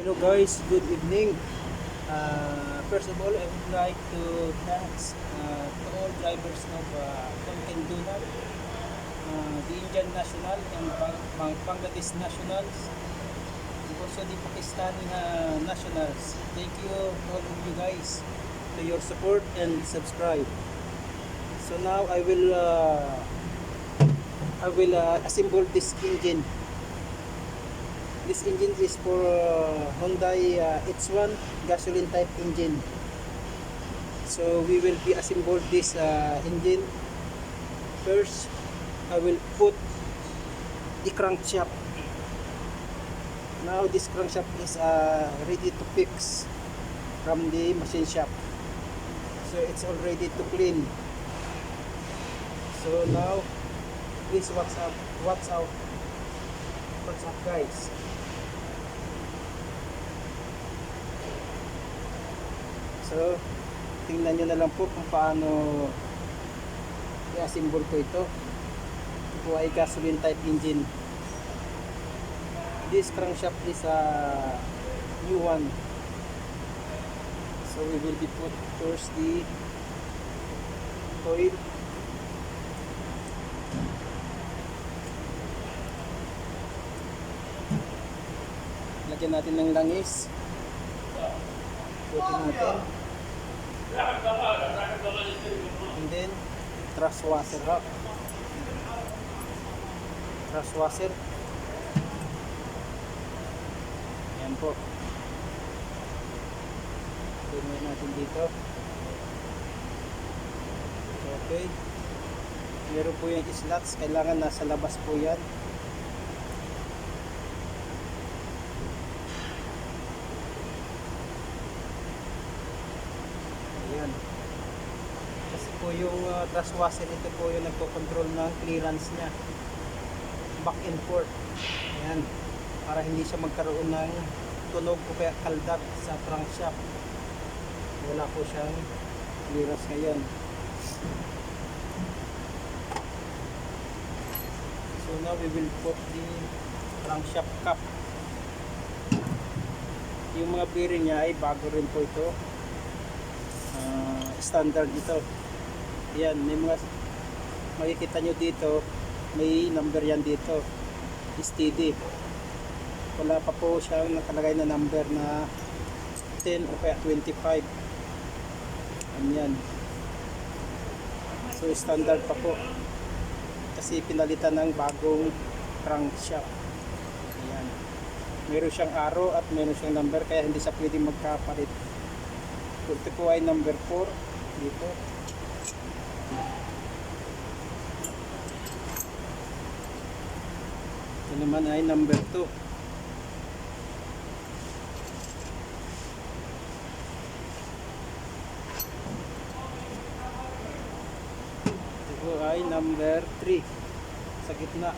Hello guys, good evening. First of all, I would like to thanks to all drivers of Tonkindunan, the Indian National and Bangladesh Nationals, and also the Pakistani Nationals. Thank you to all of you guys for your support and subscribe. So now I will assemble this engine. This engine is for Hyundai H1 gasoline type engine. So we will be assemble this engine. First, I will put the crankshaft. Now this crankshaft is ready to fix from the machine shop. So it's all ready to clean. So now, please watch out guys. So, tingnan nyo na lang po kung paano i-assemble ko ito. Ito po ay gasoline type engine. This crankshaft is a new one. So we will be put first the oil. Lagyan natin ng langis. Putin natin. And then thrust washer up. Thrust washer. Ayan po. Tingnan natin dito. Okay. Meron po yung slots. Kailangan nasa labas po yan. Ayan. Kasi po yung thrust washer, ito po yung nagpo-control ng clearance niya, back and forth. Ayan, para hindi siya magkaroon ng tunog o kaya kaldat sa crankshaft. Wala po siyang clearance ngayon. So now we will put the crankshaft cap. Yung mga bearing niya ay bago rin po ito. Standard ito. Yan, may mga makikita nyo dito, may number yan dito, steady. Wala pa po siyang nakalagay na number na 10 o kaya 25. Yan. So standard pa po kasi pinalitan ng bagong crankshaft. Ayan, meron siyang arrow at meron siyang number, kaya hindi siya pwedeng magkapalit. Ito po ay number 4 dito. Ito naman ay number 2. Ito po ay number 3 sa gitna.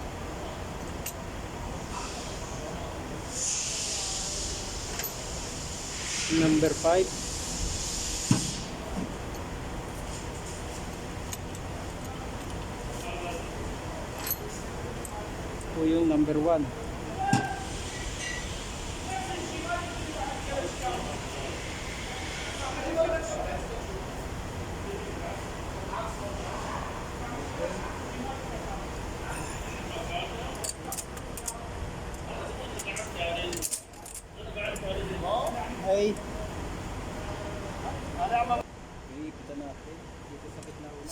Number 5. Po yung number 1. Ay, iipitan natin dito sa gitna una.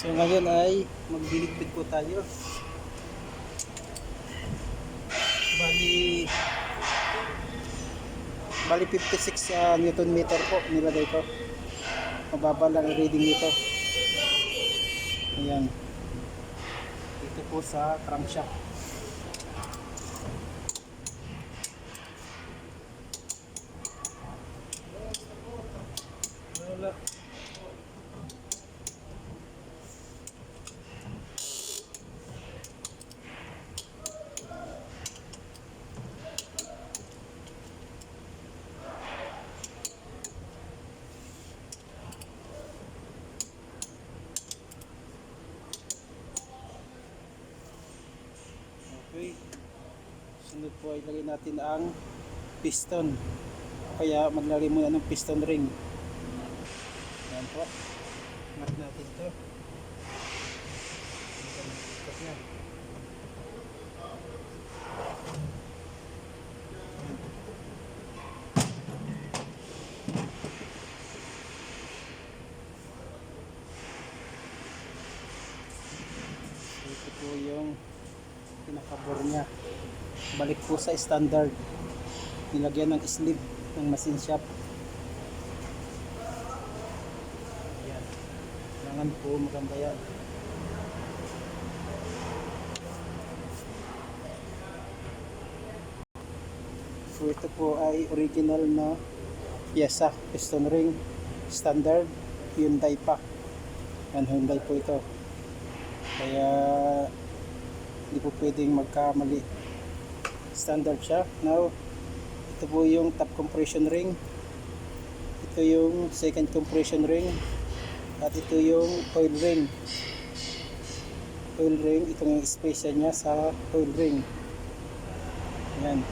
So ngayon ay magdiligpit po tayo. Bali bali 56 Newton meter po nilagay ko. Mababa lang ang reading nito. Ayan. Dito po sa crankshaft. Wala. Okay. Sunod po ay ilagay natin ang piston. Kaya maglagay muna ng piston ring. Ayan po. Mark natin ito. Ikot niya. Ito po yung pinakabor niya. Balik po sa standard. Nilagyan ng sleeve ng machine shop. Ayan. Kailangan po maganda yan. So ito po ay original na piyesa, piston ring, standard, Hyundai pa. Yan, Hyundai po ito. Kaya hindi po pwedeng magkamali. Standard siya. Now, ito po yung top compression ring. Ito yung second compression ring. At ito yung oil ring. Oil ring, ito yung spacer niya sa oil ring. Ayan.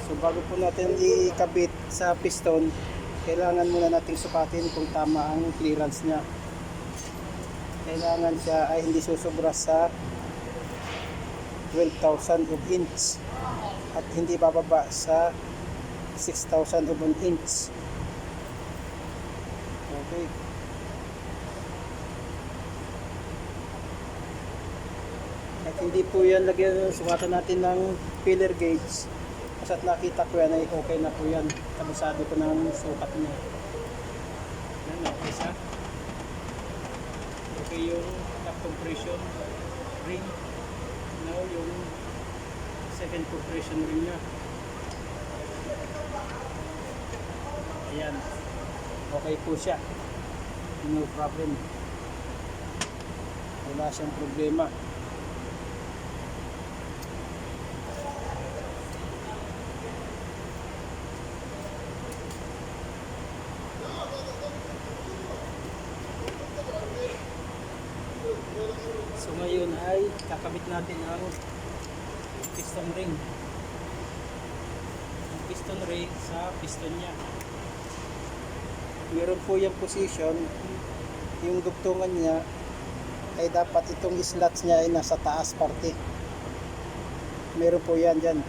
So bago po natin ikabit sa piston, kailangan muna nating sukatin kung tama ang clearance niya. Kailangan siya ay hindi susobra sa 12,000 of inch at hindi bababa sa 6,000 of an inch. Okay. At hindi po yan lagyan, sukatan natin ng filler gauge. Kasi at nakita ko yan ay okay na po yan. Kabisado ko ng sukat niya. Yan, okay siya. Okay yung top compression ring. Now yung second compression ring niya. Ayan. Okay po siya. No problem. Wala siyang problema. So ngayon ay kakabit natin ang piston ring. Ang piston ring sa piston niya. Meron po yung position, yung dugtungan niya ay dapat itong slots niya ay nasa taas parte. Meron po yan dyan.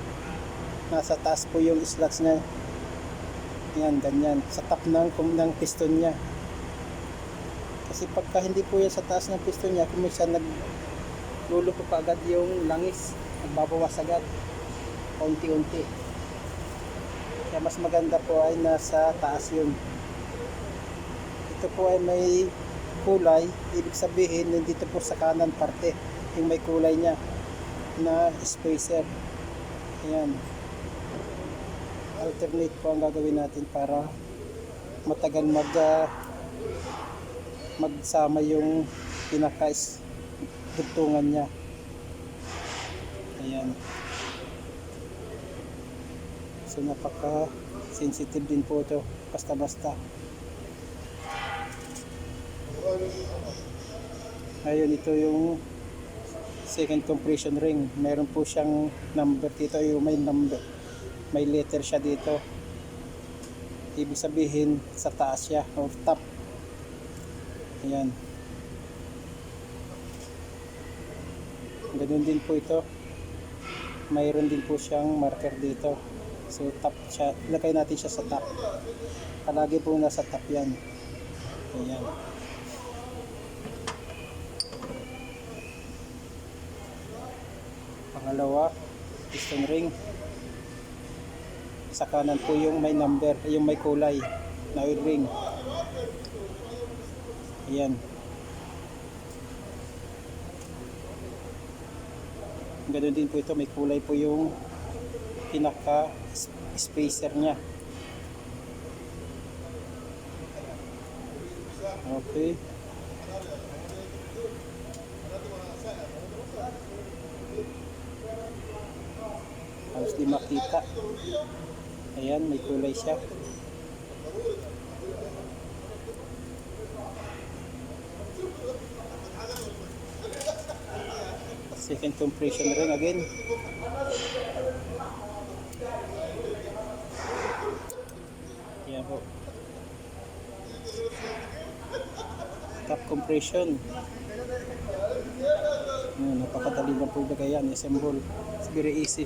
Nasa taas po yung slots niya. Yan, ganyan. Sa top ng piston niya. Kasi pagka hindi po yan sa taas ng piston niya, kung minsan nagluluko pa agad yung langis, nagbabawas agad, kaunti-unti. Kaya mas maganda po ay nasa taas yun. Ito po ay may kulay, ibig sabihin nandito po sa kanan parte, yung may kulay niya na spacer. Ayan. Alternate po ang gagawin natin para matagal magsama yung pinaka-dugtungan niya. Ayan. So napaka-sensitive din po ito. Basta-basta. Ayun, ito yung second compression ring. Meron po siyang number dito. Yung may number. May letter siya dito. Ibig sabihin sa taas siya or top. Ayan. Ganun din po ito. Mayroon din po siyang marker dito. So top siya. Ilagay natin siya sa top. Palagi po nasa top yan. Ayan. Pangalawa, piston ring. Sa kanan po yung may number, yung may kulay na oil ring. Ayan. Ganun din po ito, may kulay po yung pinaka spacer niya. Okay. Halos di makita. Ayan, may kulay siya. Second compression ring again. Ayan po. Top compression. Ayan, napakadali lang po ilagay yan. Assemble. It's very easy.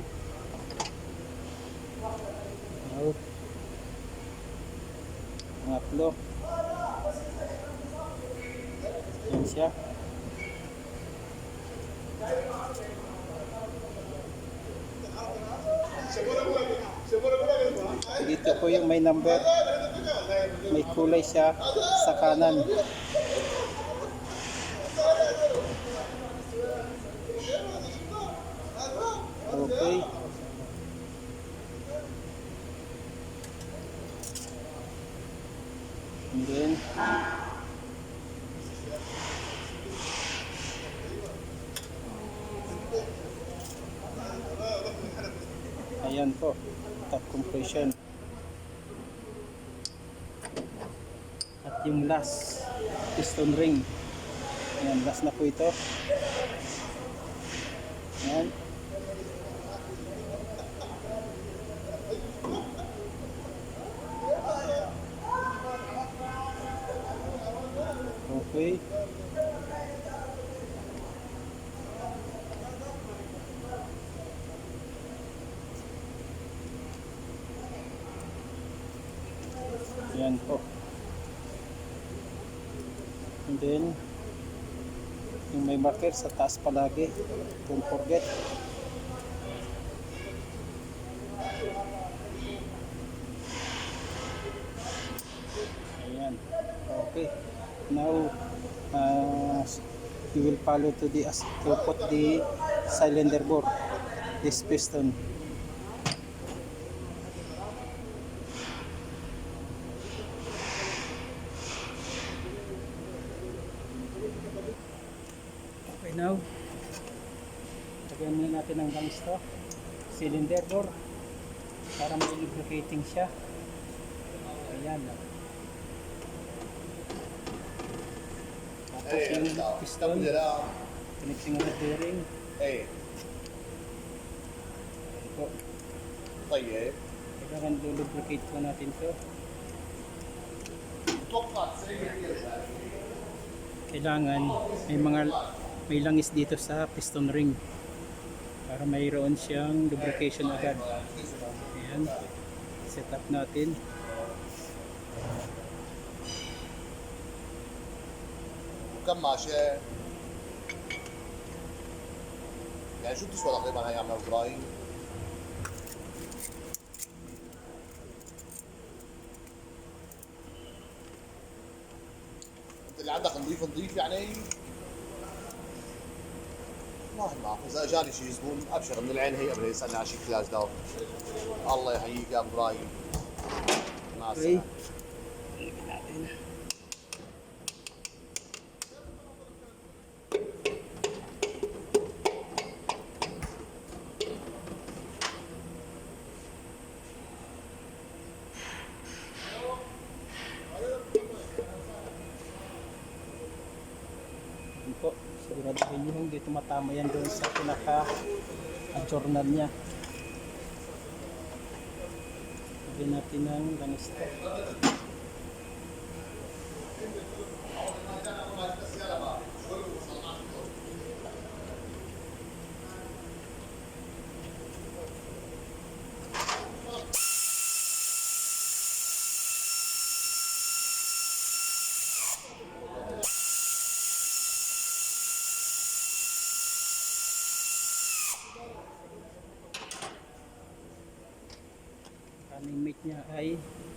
Now, pangatlo. Ayan siya. Dito po yung may number, may kulay siya sa kanan. Okay. And then ayan po, top compression. At yung last, piston ring. Ayan, last na po ito. Ayan. Okay. Ayan po. And then, yung may marker sa taas palagi. Don't forget. Ayan. Okay. Now, you will follow to put the cylinder bore, this piston. Okay, now lagyan muna natin ng langis to, cylinder bore, para may lubricating siya. Ayan. Tapos yung piston, connecting ng bearing. Ito. Kailangan lubricate po natin to. Kailangan may langis dito sa piston ring para mayroon siyang lubrication agad. Ayan, set up natin. كم ماشي يعني شو بتسوى تقريبا هي عم برايي انت اللي عندك نضيف يعني ما بعرف اذا اجاني شي زبون ابشر من العين هي قبل يسالني على شي كلاس داو الله يحييك يا برايي مع السلامه. Po, siguraduhin nyo hindi tumatama yan doon sa pinaka-journal niya. Lagyan natin ng langis to. niya ay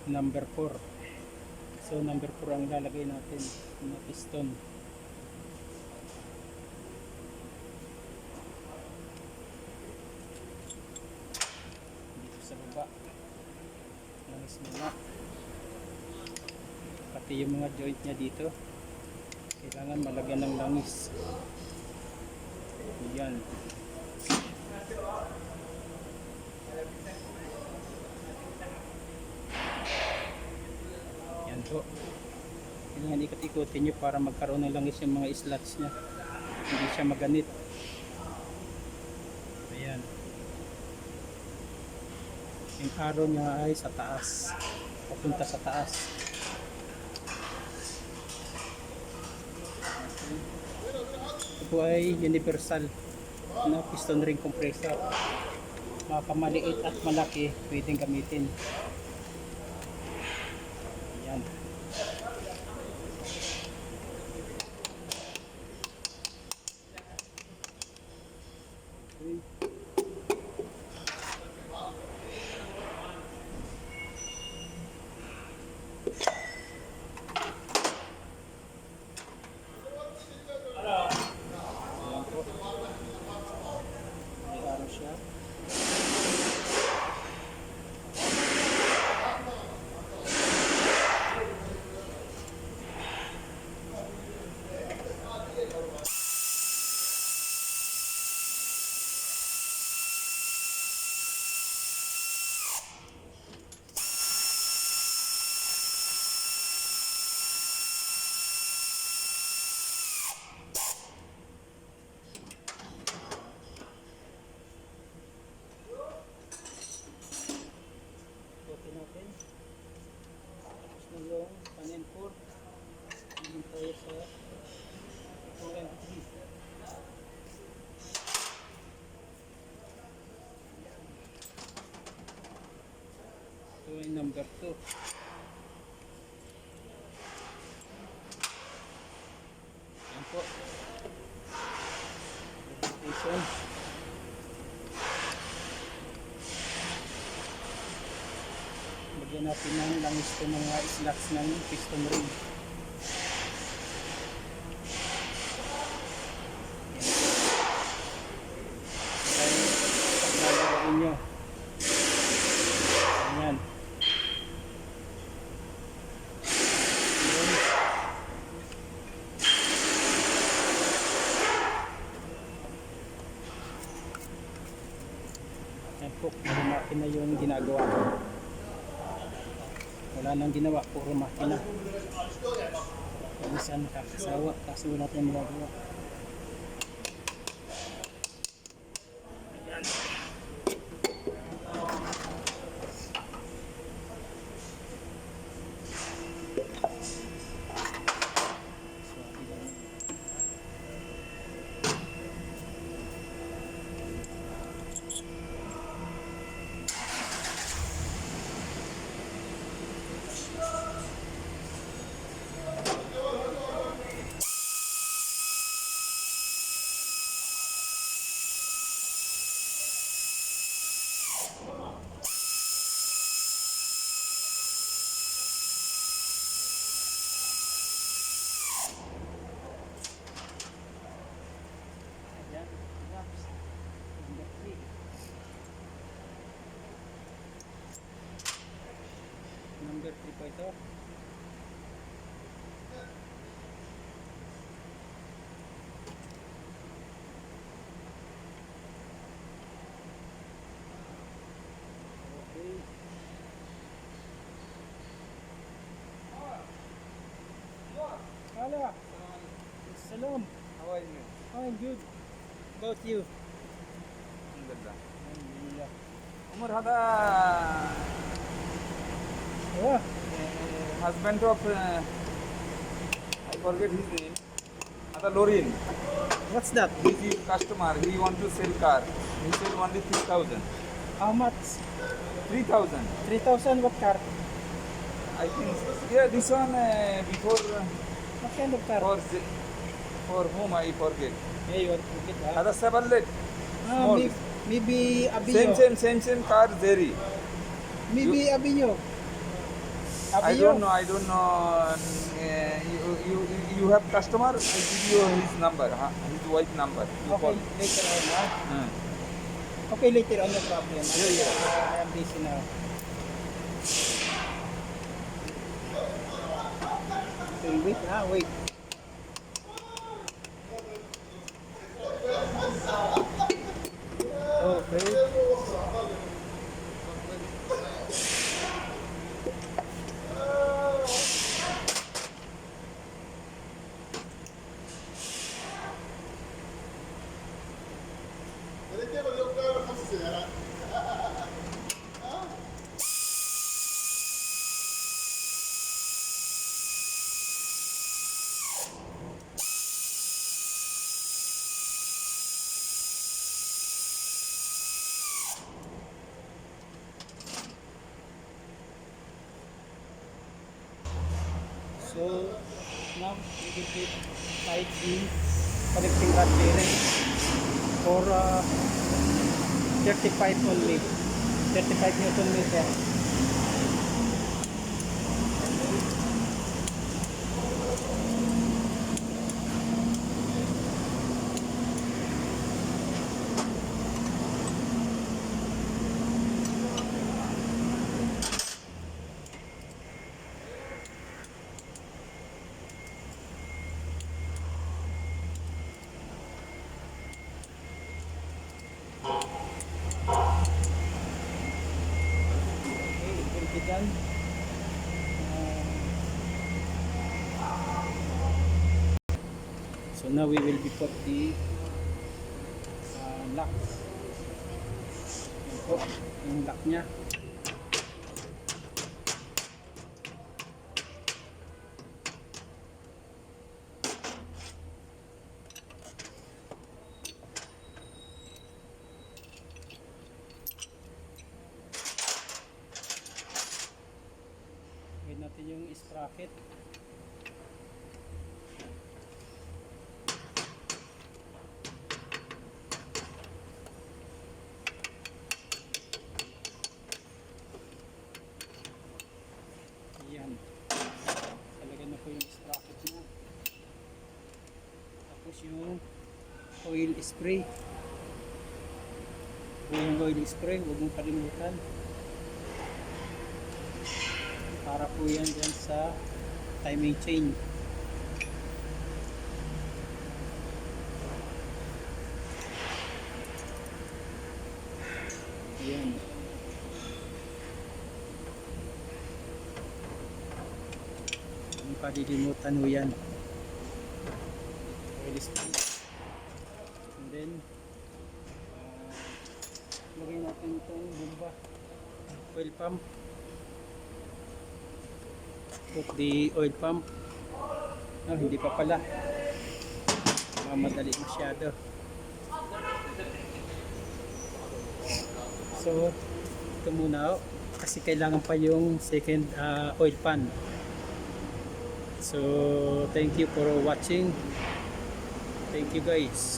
number 4. So number 4 ang lalagay natin na piston. Dito sa baba. Langis muna. Pati yung mga joint niya dito. Kailangan malagyan ng langis. Yan. Yan po. Kailangan ikot-ikutin nyo para magkaroon ng langis yung mga slots niya. Hindi siya maganit. Ayan. Yung arrow niya ay sa taas. Papunta sa taas. Ito ay universal na piston ring compressor. Mapamaliit at malaki pwedeng gamitin. Ayan. Okay. Ayan po. May araw siya. Ikutin natin. Tapos na yung panin 4. Hindi tayo sa 2M3. Ito ay number 2. Yan po. Piston. Lagyan natin ng langis ko mga slots ng piston ring. Yan. Lalagyan nyo. Ayan. Yan po, malaki na yung ginagawa ko. Wala nang ginawa, puro makina. Minsan nakakasawa kasi wala tayong magagawa. Ayan. Ayan, relax. Number 3. Number 3 po ito. Okay. Hala. Salam. How are you? I'm good. About you? Alhamdulillah. Alhamdulillah. Umar, هذا Oh, husband of I forget his name. هذا Lorin. what's that? He's a customer. He want to sell car. He said only 3,000. How much? 3,000. 3,000 what car? I think. Yeah, this one before What kind of car? for whom I forget. Yeah, you want to get that? هذا Chevrolet. Ah, Small. maybe a Bio. Same car Zeri. Maybe Abinyo. I Abinyo. don't know. You have customer? I give you his number, huh? His wife number. You Okay, call. later on, ha? Hmm. Okay, later on, no problem. Yeah. I am busy now. Okay, wait, wait. Okay. So now we will be tight in connecting rod bearing for 35 only, 35 Newton meter. Okay, it will be done. So now we will be put the lock. Yan po, yung lock niya. Gawin natin yung sprocket. Yan. Talaga na po yung sprocket niya. Tapos yung oil spray. Yung oil spray, huwag mong kalimutan. Para po yan dyan sa timing chain. Yan. Huwag kalilimutan mo yan. Oil spray. And then lagay natin itong bomba. Oil pump. Put the oil pump. Hindi pa pala. Madali masyado. So, ito muna. Kasi kailangan pa yung second oil pan. So, thank you for watching. Thank you guys.